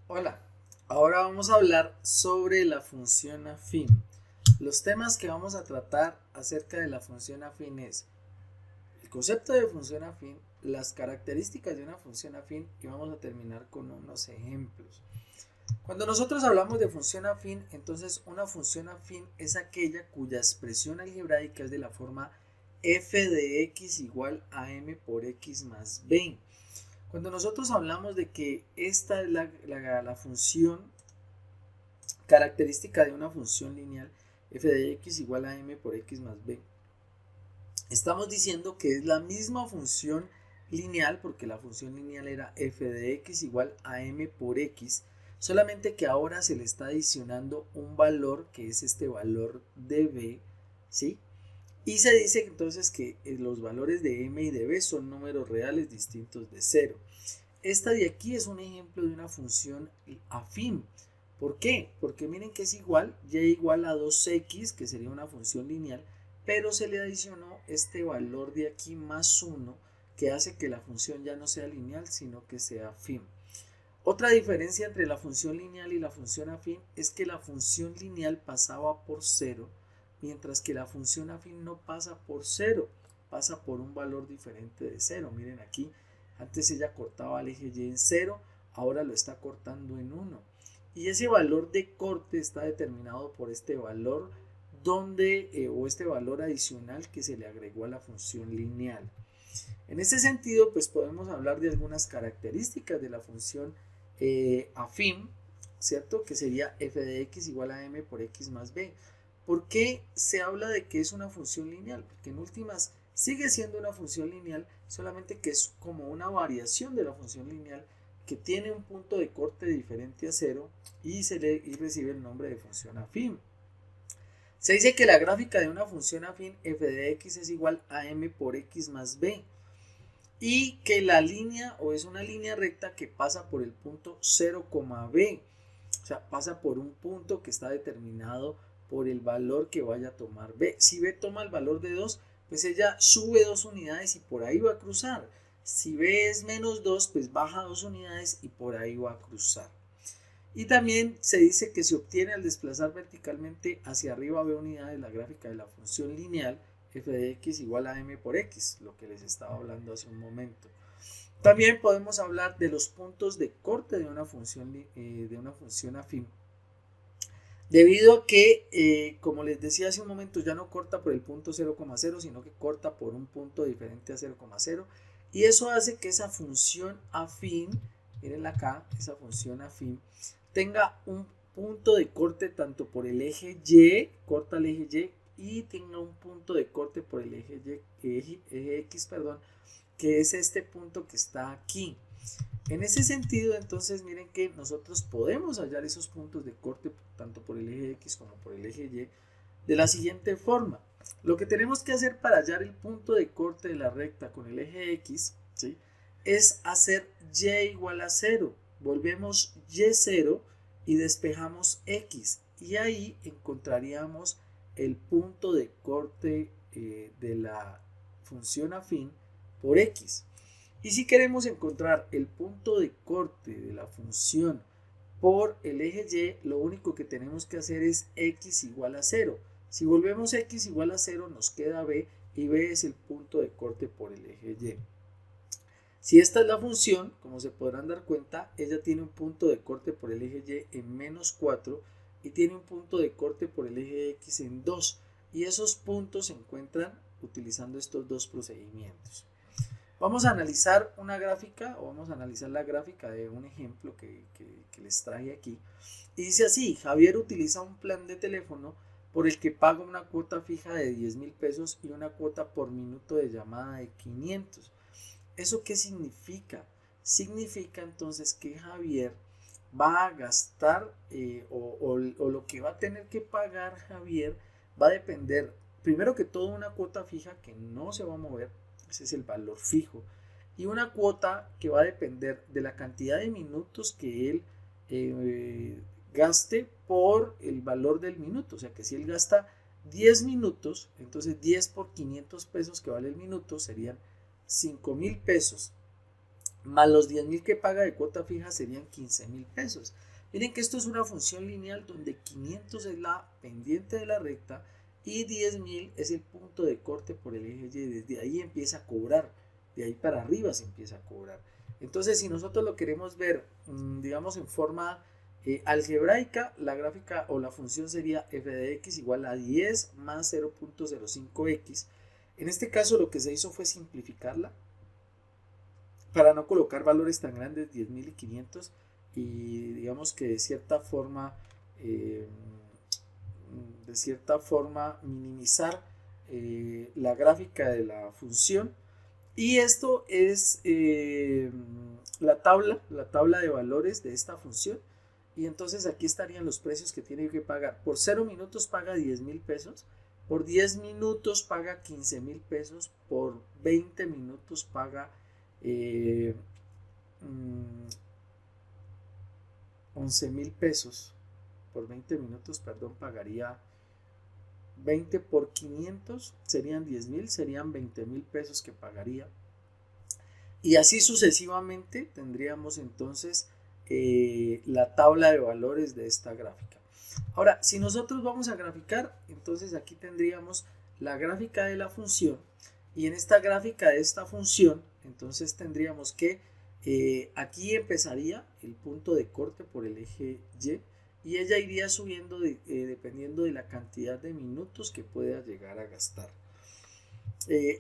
Hola, ahora vamos a hablar sobre la función afín. Los temas que vamos a tratar acerca de la función afín es el concepto de función afín, las características de una función afín y vamos a terminar con unos ejemplos. Cuando nosotros hablamos de función afín, entonces una función afín es aquella cuya expresión algebraica es de la forma f de x igual a m por x más b. Cuando nosotros hablamos de que esta es la función característica de una función lineal f de x igual a m por x más b, estamos diciendo que es la misma función lineal, porque la función lineal era f de x igual a m por x, solamente que ahora se le está adicionando un valor que es este valor de b, ¿sí? Y se dice entonces que los valores de m y de b son números reales distintos de 0. Esta de aquí es un ejemplo de una función afín. ¿Por qué? Porque miren que es igual, y igual a 2x, que sería una función lineal, pero se le adicionó este valor de aquí más 1, que hace que la función ya no sea lineal, sino que sea afín. Otra diferencia entre la función lineal y la función afín es que la función lineal pasaba por 0, mientras que la función afín no pasa por 0, pasa por un valor diferente de 0. Miren aquí, antes ella cortaba el eje y en 0, ahora lo está cortando en 1. Y ese valor de corte está determinado por este valor o este valor adicional que se le agregó a la función lineal. En ese sentido, pues podemos hablar de algunas características de la función afín, ¿cierto? Que sería f de x igual a m por x más b. ¿Por qué se habla de que es una función lineal? Porque en últimas sigue siendo una función lineal, solamente que es como una variación de la función lineal que tiene un punto de corte diferente a 0 y recibe el nombre de función afín. Se dice que la gráfica de una función afín f de x es igual a m por x más b y que la línea o es una línea recta que pasa por el punto 0, b, o sea, pasa por un punto que está determinado por el valor que vaya a tomar b. Si b toma el valor de 2, pues ella sube 2 unidades y por ahí va a cruzar. Si b es menos 2, pues baja 2 unidades y por ahí va a cruzar. Y también se dice que se obtiene al desplazar verticalmente hacia arriba b unidades la gráfica de la función lineal f de x igual a m por x, lo que les estaba hablando hace un momento. También podemos hablar de los puntos de corte de una función afín. Debido a que, como les decía hace un momento, ya no corta por el punto 0,0, sino que corta por un punto diferente a 0,0. Y eso hace que esa función afín, mirenla acá, esa función afín, tenga un punto de corte tanto por el eje Y, corta el eje Y tenga un punto de corte por el eje X, perdón, que es este punto que está aquí. En ese sentido, entonces, miren que nosotros podemos hallar esos puntos de corte tanto por el eje X como por el eje Y de la siguiente forma. Lo que tenemos que hacer para hallar el punto de corte de la recta con el eje X, ¿sí?, es hacer Y igual a 0. Volvemos Y0 y despejamos X. Y ahí encontraríamos el punto de corte de la función afín por X. Y si queremos encontrar el punto de corte de la función por el eje Y, lo único que tenemos que hacer es x igual a 0. Si volvemos x igual a 0, nos queda b, y b es el punto de corte por el eje Y. Si esta es la función, como se podrán dar cuenta, ella tiene un punto de corte por el eje Y en menos 4 y tiene un punto de corte por el eje X en 2. Y esos puntos se encuentran utilizando estos dos procedimientos. Vamos a analizar una gráfica o vamos a analizar la gráfica de un ejemplo que les traje aquí. Y dice así: Javier utiliza un plan de teléfono por el que paga una cuota fija de 10,000 pesos y una cuota por minuto de llamada de 500. ¿Eso qué significa? Significa entonces que Javier va a gastar o lo que va a tener que pagar Javier va a depender, primero que todo, una cuota fija que no se va a mover, ese es el valor fijo, y una cuota que va a depender de la cantidad de minutos que él gaste por el valor del minuto. O sea que si él gasta 10 minutos, entonces 10 por 500 pesos que vale el minuto serían 5,000 pesos. más los 10.000 que paga de cuota fija serían 15.000 pesos. Miren que esto es una función lineal donde 500 es la pendiente de la recta y 10.000 es el punto de corte por el eje Y. Desde ahí empieza a cobrar, de ahí para arriba se empieza a cobrar. Entonces, si nosotros lo queremos ver, digamos, en forma algebraica, la gráfica o la función sería f de x igual a 10 más 0.05x. En este caso lo que se hizo fue simplificarla para no colocar valores tan grandes, 10.000 y 500, y digamos que de cierta forma minimizar la gráfica de la función. Y esto es la tabla de valores de esta función. Y entonces aquí estarían los precios que tiene que pagar. Por 0 minutos paga 10.000 pesos. Por 10 minutos paga 15.000 pesos. Por 20 minutos paga 11.000 pesos. Por 20 minutos, perdón, pagaría 20 por 500, serían 10.000, serían 20.000 pesos que pagaría. Y así sucesivamente tendríamos entonces la tabla de valores de esta gráfica. Ahora, si nosotros vamos a graficar, entonces aquí tendríamos la gráfica de la función. Y en esta gráfica de esta función, entonces tendríamos que aquí empezaría el punto de corte por el eje Y. Y ella iría subiendo dependiendo de la cantidad de minutos que pueda llegar a gastar.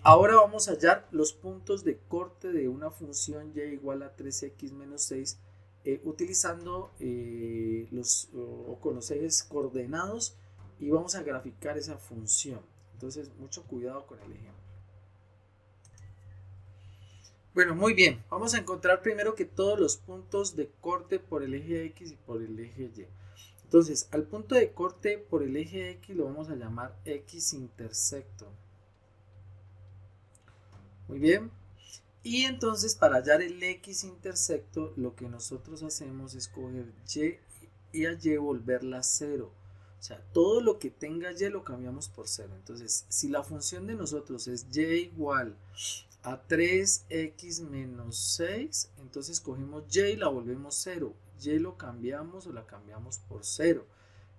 Ahora vamos a hallar los puntos de corte de una función y igual a 3x menos 6 utilizando con los ejes coordenados, y vamos a graficar esa función. Entonces, mucho cuidado con el ejemplo. Bueno, muy bien. Vamos a encontrar primero que todos los puntos de corte por el eje X y por el eje Y. Entonces, al punto de corte por el eje X lo vamos a llamar X intersecto. Muy bien. Y entonces, para hallar el X intersecto, lo que nosotros hacemos es coger Y a Y volverla 0. O sea, todo lo que tenga Y lo cambiamos por 0. Entonces, si la función de nosotros es Y igual a 3x menos 6, entonces cogemos Y y la volvemos 0. Y lo cambiamos o la cambiamos por 0.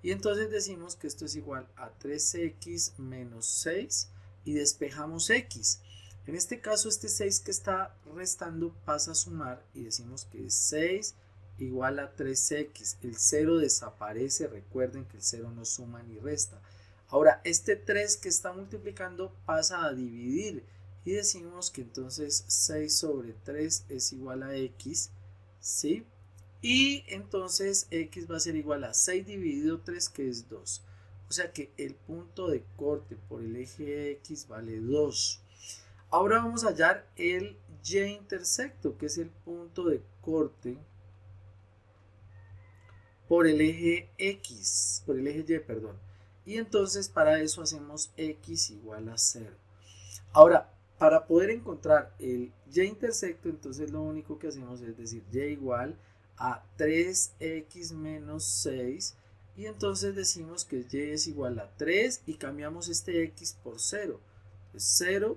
Y entonces decimos que esto es igual a 3x menos 6 y despejamos x. En este caso, este 6 que está restando pasa a sumar y decimos que es 6 igual a 3x. El 0 desaparece, recuerden que el 0 no suma ni resta. Ahora, este 3 que está multiplicando pasa a dividir y decimos que entonces 6 sobre 3 es igual a x, ¿sí? Y entonces x va a ser igual a 6 dividido 3, que es 2. O sea que el punto de corte por el eje X vale 2. Ahora vamos a hallar el Y intersecto, que es el punto de corte por el eje X, por el eje Y, perdón. Y entonces para eso hacemos X igual a 0. Ahora, para poder encontrar el Y intersecto, entonces lo único que hacemos es decir Y igual a 3x menos 6, y entonces decimos que Y es igual a 3 y cambiamos este X por 0. Entonces 0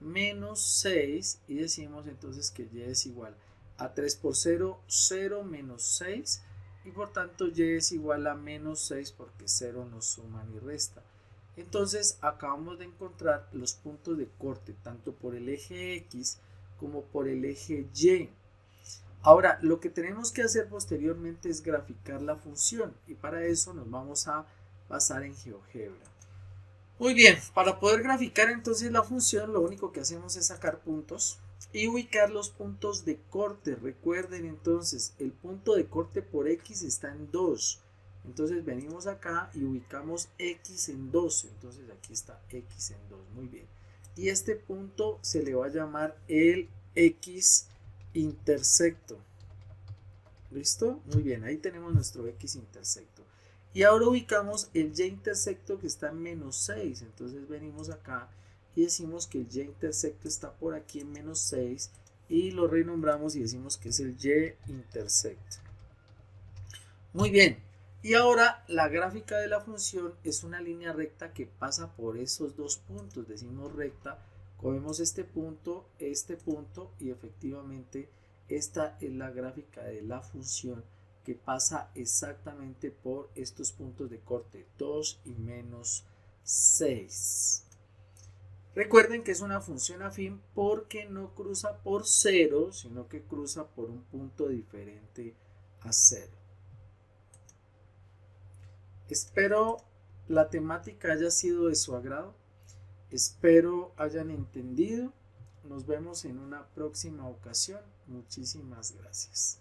menos 6 y decimos entonces que Y es igual a 3 por 0, 0 menos 6, y por tanto Y es igual a menos 6 porque 0 no suma ni resta. Entonces acabamos de encontrar los puntos de corte tanto por el eje X como por el eje Y. Ahora, lo que tenemos que hacer posteriormente es graficar la función, y para eso nos vamos a basar en GeoGebra. Muy bien, para poder graficar entonces la función, lo único que hacemos es sacar puntos y ubicar los puntos de corte. Recuerden entonces, el punto de corte por X está en 2. Entonces venimos acá y ubicamos X en 2. Entonces aquí está X en 2. Muy bien. Y este punto se le va a llamar el X intersecto. ¿Listo? Muy bien, ahí tenemos nuestro X intersecto. Y ahora ubicamos el Y intersecto que está en menos 6. Entonces venimos acá y decimos que el Y intersecto está por aquí en menos 6 y lo renombramos y decimos que es el Y intersecto. Muy bien. Y ahora la gráfica de la función es una línea recta que pasa por esos dos puntos. Decimos recta, cogemos este punto y efectivamente Esta es la gráfica de la función que pasa exactamente por estos puntos de corte, 2 y menos 6. Recuerden que es una función afín porque no cruza por 0, sino que cruza por un punto diferente a 0. Espero la temática haya sido de su agrado. Espero hayan entendido. Nos vemos en una próxima ocasión. Muchísimas gracias.